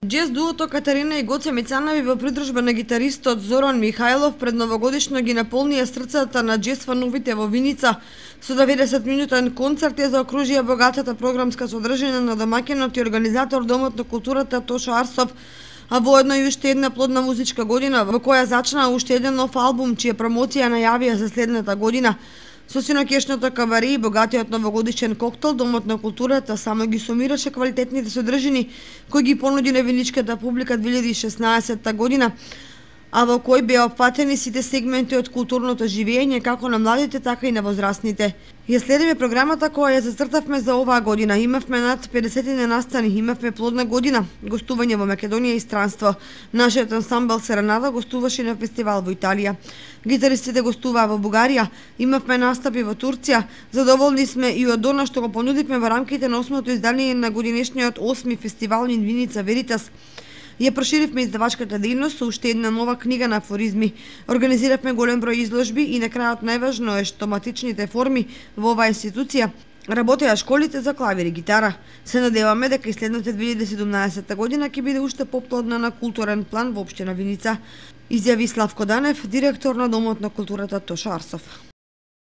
Джез дуото Катерина и Гоце Мицанови во придружба на гитаристот Зоран Михајлов пред новогодишно ги наполнија срцата на джез фановите во Виница. Со 90-минутен концерт ја заокружија богатата програмска содржина на домаќинот и организатор Домот на културата Тошо Арсов, а воедно и уште една плодна музичка година во која зачна уште еден нов албум чија промоција најавија за следната година. Со синокешното кабаре и богатиот новогодишен коктел, Домот на културата само ги сумираше квалитетните содржини кои ги понуди на виничката публика 2016 година, а во кој беа опфатени сите сегменти од културното живење како на младите, така и на возрастните. Ја следиме програмата која ја зацртавме за оваа година. Имавме над 50 настани, имавме плодна година, гостување во Македонија и странство. Нашиот ансамбл Серенада гостуваше на фестивал во Италија. Гитаристите гостуваа во Бугарија, имавме настапи во Турција. Задоволни сме и од она што го понудивме во рамките на 8-то издание на годинешниот 8-ми фестивал Виница Веритас. Ја проширивме издавачката дејност со уште една нова книга на афоризми. Организиравме голем број изложби и на крајот најважно е што матичните форми во оваа институција работеа школите за клавир и гитара. Се надеваме дека и следната 2017 година ќе биде уште поплодна на културен план во општина Виница, изјави Славко Данев, директор на Домот на културата Тошо Арсов.